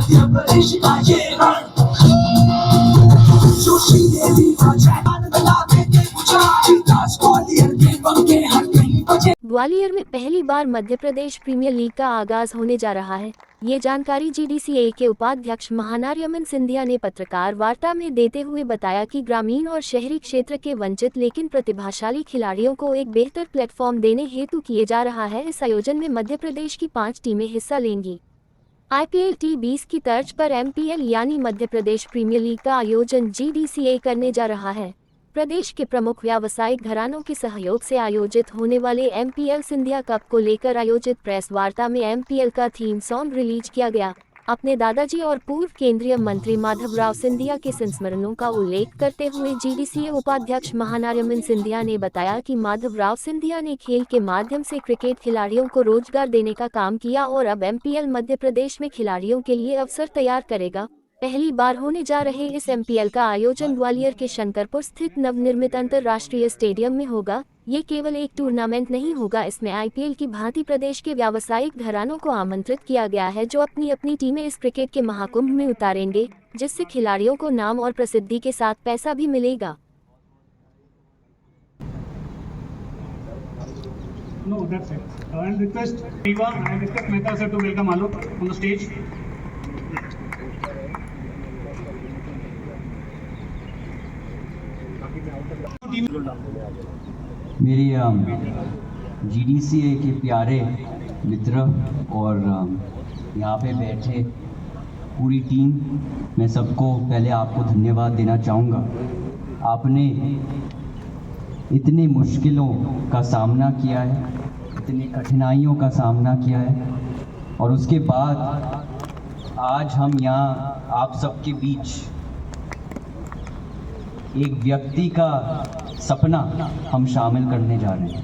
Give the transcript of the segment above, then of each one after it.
मध्य प्रदेश का ये रण जो श्रीदेवी का जयमान लाते थे विकास ग्वालियर के बंके हर कहीं बजे। ग्वालियर में पहली बार मध्य प्रदेश प्रीमियर लीग का आगाज होने जा रहा है। ये जानकारी जीडीसीए के उपाध्यक्ष महानार्यमन सिंधिया ने पत्रकार वार्ता में देते हुए बताया कि ग्रामीण और शहरी क्षेत्र के वंचित लेकिन प्रतिभाशाली खिलाड़ियों को एक बेहतर प्लेटफॉर्म देने हेतु किए जा रहा है। इस आयोजन में मध्य प्रदेश की 5 टीमें हिस्सा लेंगी। IPL T20 की तर्ज पर MPL यानी मध्य प्रदेश प्रीमियर लीग का आयोजन जीडीसीए करने जा रहा है। प्रदेश के प्रमुख व्यावसायिक घरानों के सहयोग से आयोजित होने वाले MPL सिंधिया कप को लेकर आयोजित प्रेस वार्ता में MPL का थीम सॉन्ग रिलीज किया गया। अपने दादाजी और पूर्व केंद्रीय मंत्री माधवराव सिंधिया के संस्मरणों का उल्लेख करते हुए जीडीसीए उपाध्यक्ष महानार्यमन सिंधिया ने बताया कि माधवराव सिंधिया ने खेल के माध्यम से क्रिकेट खिलाड़ियों को रोजगार देने का काम किया और अब MPL मध्य प्रदेश में खिलाड़ियों के लिए अवसर तैयार करेगा। पहली बार होने जा रहे इस MPL का आयोजन ग्वालियर के शंकरपुर स्थित नवनिर्मित अंतर्राष्ट्रीय स्टेडियम में होगा। ये केवल एक टूर्नामेंट नहीं होगा, इसमें IPL की भांति प्रदेश के व्यावसायिक घरानों को आमंत्रित किया गया है जो अपनी अपनी टीमें इस क्रिकेट के महाकुंभ में उतारेंगे, जिससे खिलाड़ियों को नाम और प्रसिद्धि के साथ पैसा भी मिलेगा। No, that's it. And request Riva and request Mehta sir to welcome Alok on the stage. मेरी GDCA के प्यारे मित्र और यहाँ पे बैठे पूरी टीम, मैं सबको पहले आपको धन्यवाद देना चाहूँगा। आपने इतने मुश्किलों का सामना किया है, इतनी कठिनाइयों का सामना किया है और उसके बाद आज हम यहाँ आप सबके बीच एक व्यक्ति का सपना हम शामिल करने जा रहे हैं।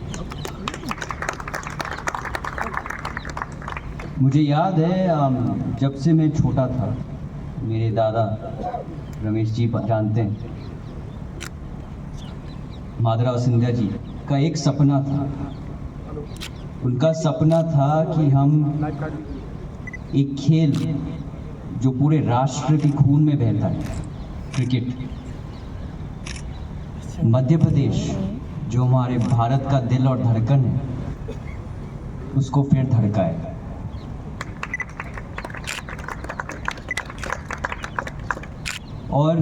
मुझे याद है जब से मैं छोटा था, मेरे दादा रमेश जी जानते हैं, माधवराव सिंधिया जी का एक सपना था। उनका सपना था कि हम एक खेल जो पूरे राष्ट्र के खून में बहता है, क्रिकेट, मध्य प्रदेश जो हमारे भारत का दिल और धड़कन है, उसको फिर धड़काए। और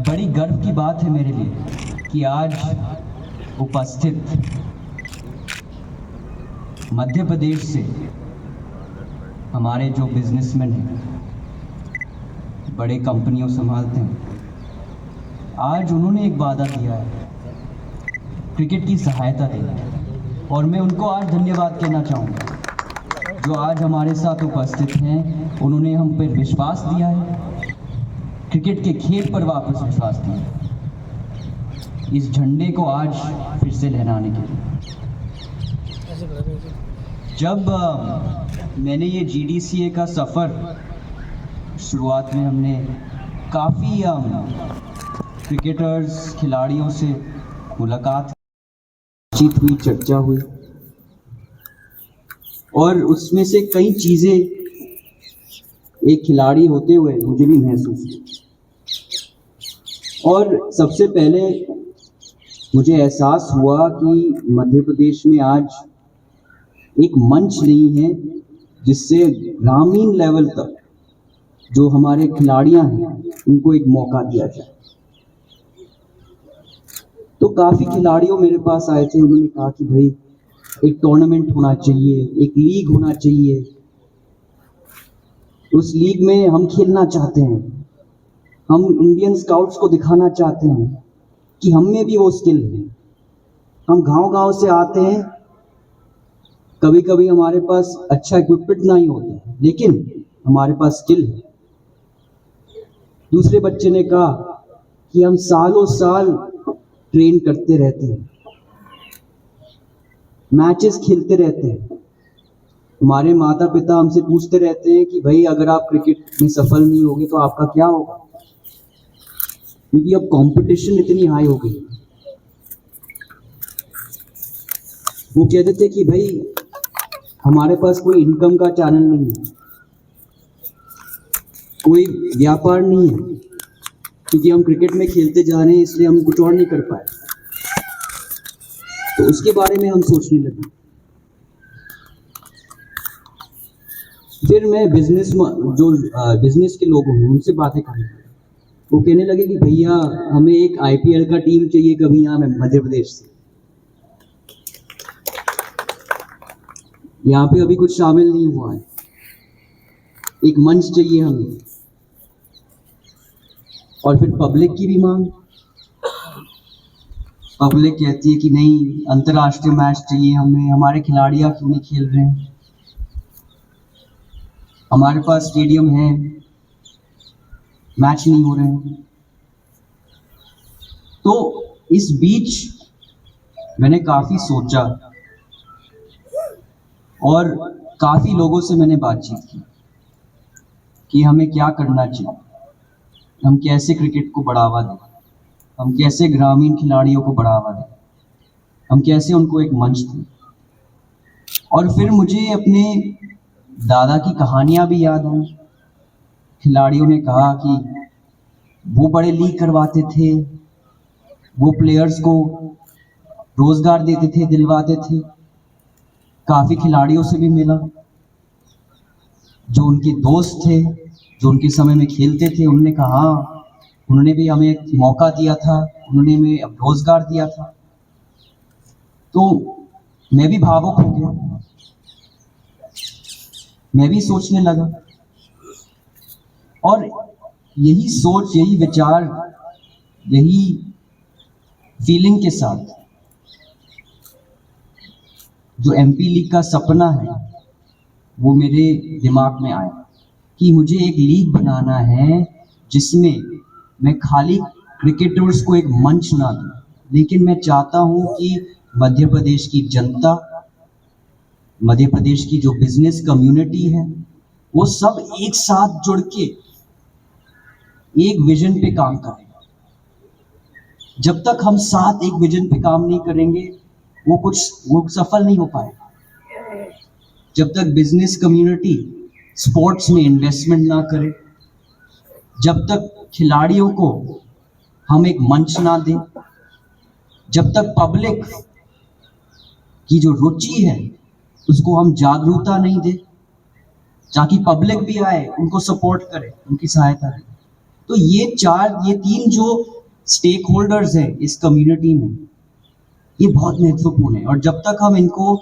बड़ी गर्व की बात है मेरे लिए कि आज उपस्थित मध्य प्रदेश से हमारे जो बिजनेसमैन हैं, बड़े कंपनियों संभालते हैं, आज उन्होंने एक वादा दिया है क्रिकेट की सहायता देना, और मैं उनको आज धन्यवाद कहना चाहूँगा जो आज हमारे साथ उपस्थित हैं। उन्होंने हम पर विश्वास दिया है, क्रिकेट के खेल पर वापस विश्वास दिया है, इस झंडे को आज फिर से लहराने के लिए। जब मैंने ये GDCA का सफ़र, शुरुआत में हमने काफ़ी क्रिकेटर्स, खिलाड़ियों से मुलाकात, बातचीत हुई, चर्चा हुई और उसमें से कई चीज़ें एक खिलाड़ी होते हुए मुझे भी महसूस हुई। और सबसे पहले मुझे एहसास हुआ कि मध्य प्रदेश में आज एक मंच नहीं है जिससे ग्रामीण लेवल तक जो हमारे खिलाड़ियां हैं उनको एक मौका दिया जाए। तो काफ़ी खिलाड़ियों मेरे पास आए थे, उन्होंने कहा कि भाई एक टूर्नामेंट होना चाहिए, एक लीग होना चाहिए, उस लीग में हम खेलना चाहते हैं, हम इंडियन स्काउट्स को दिखाना चाहते हैं कि हम में भी वो स्किल है। हम गांव-गांव से आते हैं, कभी कभी हमारे पास अच्छा इक्विपमेंट नहीं होता है, लेकिन हमारे पास स्किल है। दूसरे बच्चे ने कहा कि हम सालों साल ट्रेन करते रहते हैं, मैचेस खेलते रहते हैं, हमारे माता पिता हमसे पूछते रहते हैं कि भाई अगर आप क्रिकेट में सफल नहीं होगे तो आपका क्या होगा, क्योंकि अब कंपटीशन इतनी हाई हो गई। वो कहते थे कि भाई हमारे पास कोई इनकम का चैनल नहीं है, कोई व्यापार नहीं है, क्योंकि हम क्रिकेट में खेलते जा रहे हैं इसलिए हम कुछ और नहीं कर पाए। तो उसके बारे में हम सोचने लगे। फिर मैं बिजनेस के लोग हैं उनसे बातें करने लगा। वो कहने लगे कि भैया हमें एक IPL का टीम चाहिए कभी यहाँ मध्य प्रदेश से। यहाँ पे अभी कुछ शामिल नहीं हुआ है, एक मंच चाहिए हमें। और फिर पब्लिक की भी मांग। पब्लिक कहती है कि नहीं, अंतर्राष्ट्रीय मैच चाहिए हमें, हमारे खिलाड़ियाँ क्यों नहीं खेल रहे हैं, हमारे पास स्टेडियम है, मैच नहीं हो रहे हैं। तो इस बीच मैंने काफ़ी सोचा और काफ़ी लोगों से मैंने बातचीत की कि हमें क्या करना चाहिए, हम कैसे क्रिकेट को बढ़ावा दें, हम कैसे ग्रामीण खिलाड़ियों को बढ़ावा दें, हम कैसे उनको एक मंच दें। और फिर मुझे अपने दादा की कहानियाँ भी याद आई। खिलाड़ियों ने कहा कि वो बड़े लीग करवाते थे, वो प्लेयर्स को रोजगार देते थे, दिलवाते थे। काफ़ी खिलाड़ियों से भी मिला जो उनके दोस्त थे, जो उनके समय में खेलते थे। उन्होंने कहा उन्होंने भी हमें एक मौका दिया था, उन्होंने हमें रोजगार दिया था। तो मैं भी भावुक हो गया, मैं भी सोचने लगा। और यही सोच, यही विचार, यही फीलिंग के साथ जो MP लीग का सपना है वो मेरे दिमाग में आया कि मुझे एक लीग बनाना है जिसमें मैं खाली क्रिकेटर्स को एक मंच ना दूं, लेकिन मैं चाहता हूं कि मध्य प्रदेश की जनता, मध्य प्रदेश की जो बिजनेस कम्युनिटी है, वो सब एक साथ जुड़ के एक विजन पे काम करें। जब तक हम साथ एक विजन पे काम नहीं करेंगे वो सफल नहीं हो पाएगा। जब तक बिजनेस कम्युनिटी स्पोर्ट्स में इन्वेस्टमेंट ना करे, जब तक खिलाड़ियों को हम एक मंच ना दें, जब तक पब्लिक की जो रुचि है उसको हम जागरूकता नहीं दें, ताकि पब्लिक भी आए, उनको सपोर्ट करे, उनकी सहायता करें। तो ये तीन जो स्टेक होल्डर्स हैं इस कम्युनिटी में, ये बहुत महत्वपूर्ण है। और जब तक हम इनको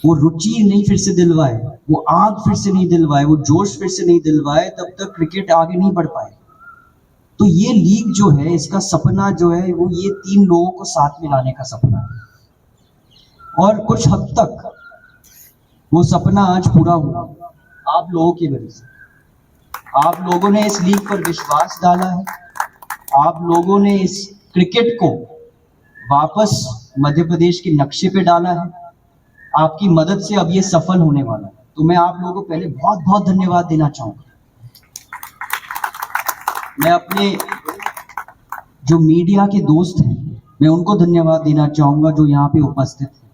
वो रुचि नहीं फिर से दिलवाए, वो आग फिर से नहीं दिलवाए, वो जोश फिर से नहीं दिलवाए, तब तक क्रिकेट आगे नहीं बढ़ पाए। तो ये लीग जो है, इसका सपना जो है वो ये तीन लोगों को साथ में लाने का सपना है। और कुछ हद तक वो सपना आज पूरा हुआ आप लोगों की वजह से। आप लोगों ने इस लीग पर विश्वास डाला है, आप लोगों ने इस क्रिकेट को वापस मध्य प्रदेश के नक्शे पे डाला है। आपकी मदद से अब ये सफल होने वाला है। तो मैं आप लोगों को पहले बहुत बहुत धन्यवाद देना चाहूँगा। मैं अपने जो मीडिया के दोस्त हैं, मैं उनको धन्यवाद देना चाहूँगा जो यहाँ पे उपस्थित हैं,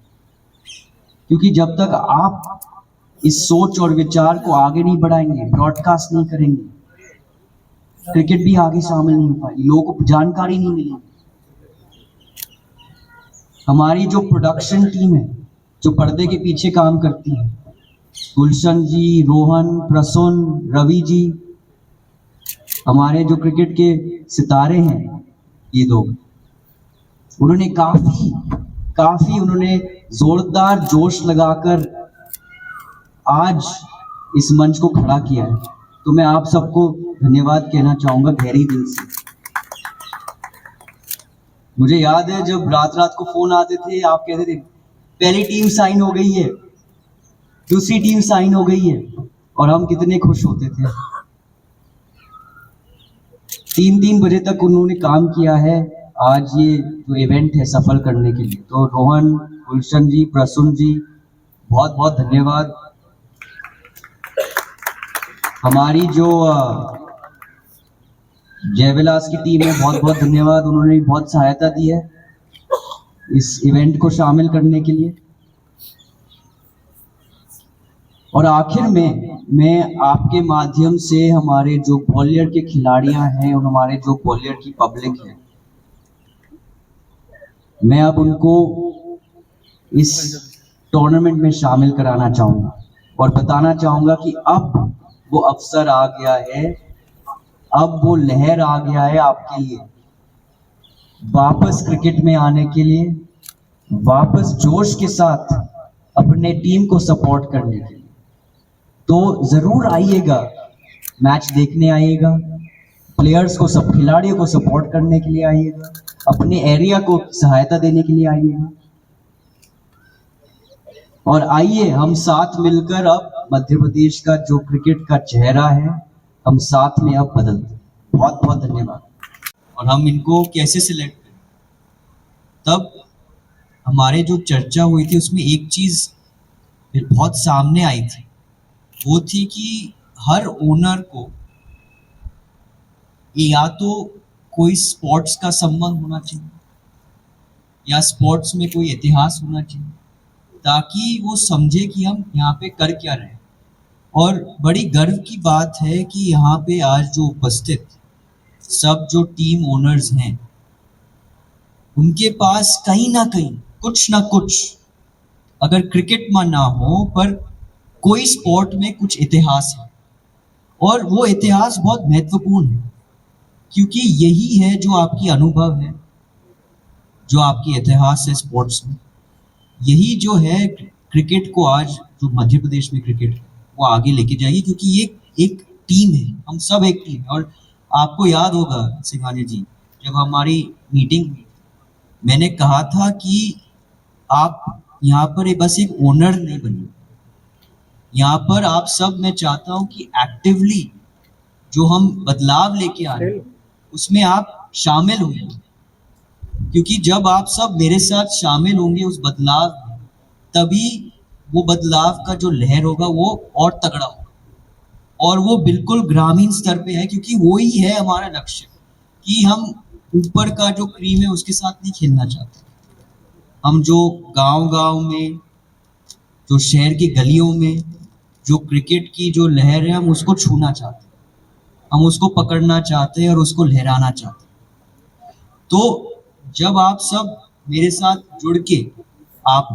क्योंकि जब तक आप इस सोच और विचार को आगे नहीं बढ़ाएंगे, ब्रॉडकास्ट नहीं करेंगे, क्रिकेट भी आगे शामिल नहीं हो पाएगी, लोगों को जानकारी नहीं मिलेगी। हमारी जो प्रोडक्शन टीम है, जो पर्दे के पीछे काम करती है, गुलशन जी, रोहन, प्रसून, रवि जी, हमारे जो क्रिकेट के सितारे हैं, ये दो, उन्होंने काफी उन्होंने जोरदार जोश लगाकर आज इस मंच को खड़ा किया है। तो मैं आप सबको धन्यवाद कहना चाहूँगा गहरी दिल से। मुझे याद है जब रात को फोन आते थे, आप कहते थे पहली टीम साइन हो गई है, दूसरी टीम साइन हो गई है, और हम कितने खुश होते थे। 3 बजे तक उन्होंने काम किया है आज ये जो इवेंट है सफल करने के लिए। तो रोहन, गुलशन जी, प्रसून जी, बहुत बहुत धन्यवाद। हमारी जो जयविलास की टीम है, बहुत बहुत धन्यवाद, उन्होंने बहुत सहायता दी है इस इवेंट को शामिल करने के लिए। और आखिर में मैं आपके माध्यम से हमारे जो ग्वालियर के खिलाड़ियां हैं और हमारे जो ग्वालियर की पब्लिक है, मैं अब उनको इस टूर्नामेंट में शामिल कराना चाहूँगा और बताना चाहूँगा कि अब वो अवसर आ गया है, अब वो लहर आ गया है आपके लिए वापस क्रिकेट में आने के लिए, वापस जोश के साथ अपने टीम को सपोर्ट करने के लिए। तो ज़रूर आइएगा, मैच देखने आइएगा, प्लेयर्स को, सब खिलाड़ियों को सपोर्ट करने के लिए आइएगा, अपने एरिया को सहायता देने के लिए आइएगा। और आइए हम साथ मिलकर अब मध्य प्रदेश का जो क्रिकेट का चेहरा है, हम साथ में अब बदलते हैं। बहुत बहुत धन्यवाद। और हम इनको कैसे सिलेक्ट करें, तब हमारे जो चर्चा हुई थी उसमें एक चीज़ फिर बहुत सामने आई थी, वो थी कि हर ओनर को या तो कोई स्पोर्ट्स का संबंध होना चाहिए या स्पोर्ट्स में कोई इतिहास होना चाहिए, ताकि वो समझे कि हम यहाँ पे कर क्या रहे हैं। और बड़ी गर्व की बात है कि यहाँ पे आज जो उपस्थित सब जो टीम ओनर्स हैं, उनके पास कहीं ना कुछ, अगर क्रिकेट में ना हो पर कोई स्पोर्ट में कुछ इतिहास है। और वो इतिहास बहुत महत्वपूर्ण है, क्योंकि यही है जो आपकी अनुभव है, जो आपकी इतिहास है स्पोर्ट्स में, यही जो है क्रिकेट को आज जो मध्य प्रदेश में क्रिकेट है वो आगे लेके जाएगी, क्योंकि ये एक टीम है, हम सब एक टीम है। और आपको याद होगा सिंघानिया जी, जब हमारी मीटिंग हुई, मैंने कहा था कि आप यहाँ पर बस एक ओनर नहीं बनिए, यहाँ पर आप सब, मैं चाहता हूँ कि एक्टिवली जो हम बदलाव लेके आ रहे हैं उसमें आप शामिल होंगे, क्योंकि जब आप सब मेरे साथ शामिल होंगे उस बदलाव में, तभी वो बदलाव का जो लहर होगा वो और तगड़ा होगा। और वो बिल्कुल ग्रामीण स्तर पे है, क्योंकि वो ही है हमारा लक्ष्य, कि हम ऊपर का जो क्रीम है उसके साथ नहीं खेलना चाहते। हम जो गांव में, जो शहर की गलियों में जो क्रिकेट की जो लहर है, हम उसको छूना चाहते हैं, हम उसको पकड़ना चाहते हैं और उसको लहराना चाहते हैं। तो जब आप सब मेरे साथ जुड़ के आप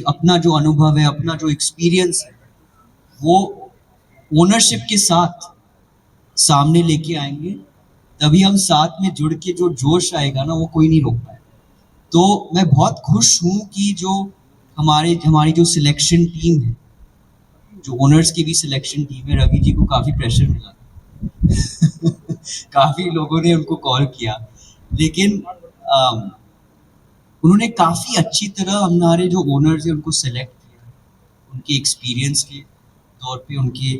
अपना जो अनुभव है, अपना जो एक्सपीरियंस है, वो ओनरशिप के साथ सामने लेके आएंगे, तभी हम साथ में जुड़ के जो जोश आएगा ना, वो कोई नहीं रोक पाएगा। तो मैं बहुत खुश हूँ कि जो हमारी जो सिलेक्शन टीम है, जो ओनर्स की भी सिलेक्शन टीम है, रवि जी को काफ़ी प्रेशर मिला काफ़ी लोगों ने उनको कॉल किया, लेकिन उन्होंने काफ़ी अच्छी तरह हमारे जो ओनर्स हैं उनको सेलेक्ट किया, उनके एक्सपीरियंस के तौर पे, उनके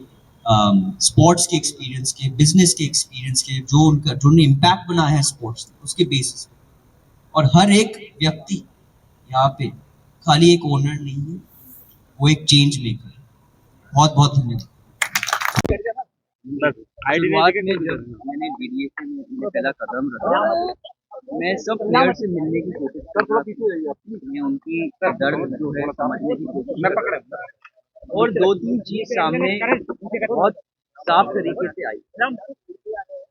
स्पोर्ट्स के एक्सपीरियंस के, बिजनेस के एक्सपीरियंस के, जो उन्होंने इम्पैक्ट बनाया है स्पोर्ट्स, उसके बेसिस पे। और हर एक व्यक्ति यहाँ पे खाली एक ओनर नहीं है, वो एक चेंज मेकर है। बहुत बहुत धन्यवाद। शुरुआत में जब मैंने बीडीएसी में अपना पहला कदम रखा, मैं सब प्लेयर से मिलने की कोशिश कर रहा था, मैं उनकी दर्द जो है समझने की कोशिश कर रहा था, और दो तीन चीज सामने बहुत साफ तरीके से आई।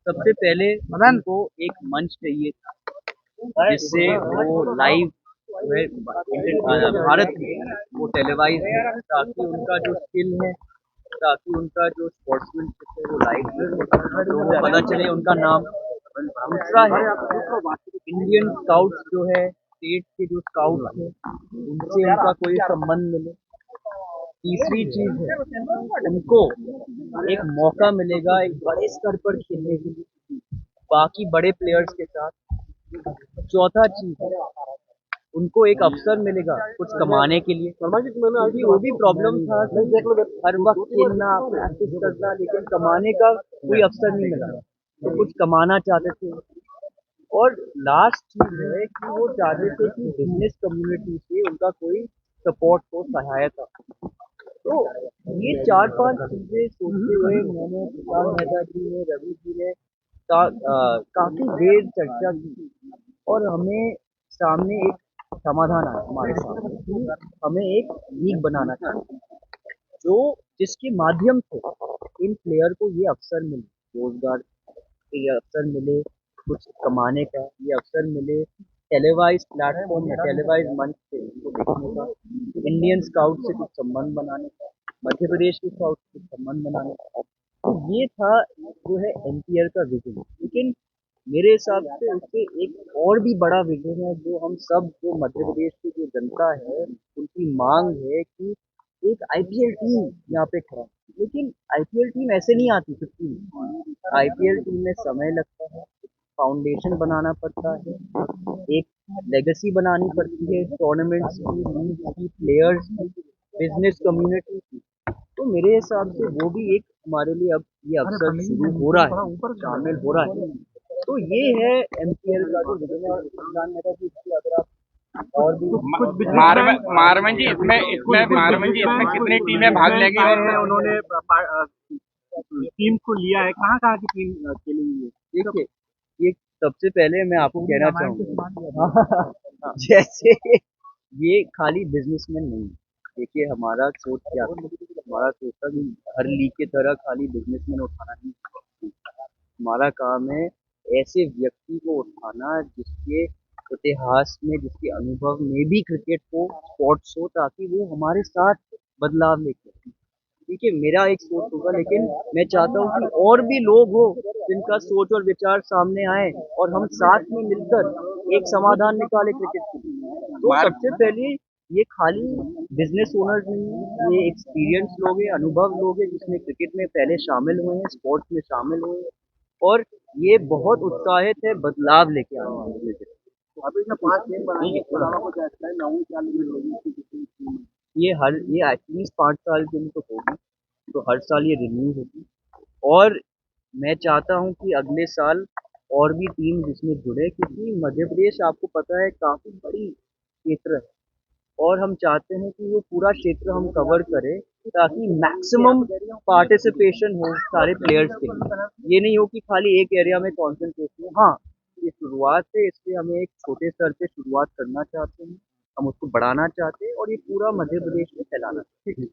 सबसे पहले उनको एक मंच चाहिए था, जिससे वो लाइव जो है भारत में वो टेलीवाइज है, ताकि उनका जो स्किल है, ताकि उनका जो स्पोर्ट्समैनशिप है वो लाइव तो वो पता चले उनका नाम। दूसरा है इंडियन स्काउट्स जो है, स्टेट के जो स्काउट्स हैं उनसे उनका कोई संबंध मिले। तीसरी चीज है उनको एक मौका मिलेगा एक बड़े स्तर पर खेलने के लिए बाकी बड़े प्लेयर्स के साथ। चौथा चीज है उनको एक अवसर मिलेगा कुछ कमाने के लिए, क्योंकि वो भी प्रॉब्लम था कि हर वक्त खेलना, प्रैक्टिस करना, लेकिन कमाने का कोई अवसर नहीं मिला, तो कुछ कमाना चाहते थे। और लास्ट चीज है कि वो चाहते थे कि बिजनेस कम्युनिटी से उनका कोई सपोर्ट हो, सहायता। तो ये 4-5 चीजें सोचते हुए मैंने प्रशांत मेहता जी ने, रवि जी ने काफी देर चर्चा की, और हमें सामने एक समाधान आया हमारे सामने कि हमें एक लीग बनाना चाहिए। जो जिसके माध्यम से इन प्लेयर को ये अवसर मिले, रोजगार के ये अवसर मिले, कुछ कमाने का ये अवसर मिले, टेलीवाइज प्लेटफॉर्म या टेलीवाइज मंच से इनको देखने का, इंडियन स्काउट से कुछ संबंध बनाने का, मध्य प्रदेश के स्काउट से कुछ संबंध बनाने का। तो ये था जो है एनपीआर का विजन। लेकिन मेरे हिसाब से उससे एक और भी बड़ा विजन है जो हम सब जो मध्य प्रदेश की जो जनता है उनकी मांग है कि एक आईपीएल टीम यहाँ पे खड़ा। लेकिन आईपीएल टीम ऐसे नहीं आती छुट्टी में। आईपीएल टीम में समय लगता है, फाउंडेशन बनाना पड़ता है, एक लेगेसी बनानी पड़ती है, टूर्नामेंट्स की, लीग की, प्लेयर्स की, बिजनेस कम्युनिटी की। तो मेरे हिसाब से वो भी एक हमारे लिए अब ये अवसर शुरू हो रहा है, शामिल हो रहा है। तो ये है एमपीएल का जो विजन है। और इमरान मेहता जी इसकी अगर आप और भी मारमन जी इसमें कितनी टीमें भाग लेंगी और उन्होंने टीम को लिया है, कहाँ की टीम खेलेंगी? देखिए, ये सबसे पहले मैं आपको कहना चाहूँगा जैसे ये खाली बिजनेसमैन नहीं है। देखिए हमारा सोच क्या था, हमारा सोच था कि हर लीग की तरह खाली बिजनेसमैन उठाना नहीं, हमारा काम है ऐसे व्यक्ति को उठाना जिसके इतिहास में, जिसके अनुभव में भी क्रिकेट को स्पोर्ट्स हो, ताकि वो हमारे साथ बदलाव लेके आए। ठीक है, मेरा एक सोच होगा, लेकिन मैं चाहता हूँ कि और भी लोग हो जिनका सोच और विचार सामने आए और हम साथ में मिलकर एक समाधान निकाले क्रिकेट के लिए। तो सबसे पहले ये खाली बिजनेस ओनर्स नहीं है, ये एक्सपीरियंस लोग हैं, अनुभव लोग हैं जिसमें क्रिकेट में पहले शामिल हुए हैं, स्पोर्ट्स में शामिल हुए हैं, और ये बहुत उत्साहित है बदलाव लेके आने के लिए। अभी जो 5 टीम बनाएंगे इसके अलावा कुछ ऐसा है नौवीं क्या लिमिट होगी? ये एटलीस्ट 5 साल के लिए तो होगी, तो हर साल ये रिन्यू होगी। और मैं चाहता हूँ कि अगले साल और भी टीम जिसमें जुड़े, क्योंकि मध्य प्रदेश आपको पता है काफ़ी बड़ी क्षेत्र है और हम चाहते हैं कि वो पूरा क्षेत्र हम कवर करें ताकि मैक्सिमम पार्टिसिपेशन हो सारे प्लेयर्स के लिए। ये नहीं हो कि खाली एक एरिया में कॉन्सेंट्रेशन हो। हाँ, ये शुरुआत है, इसलिए हमें एक छोटे स्तर पे शुरुआत करना चाहते हैं, हम उसको बढ़ाना चाहते हैं और ये पूरा मध्य प्रदेश में फैलाना चाहते हैं।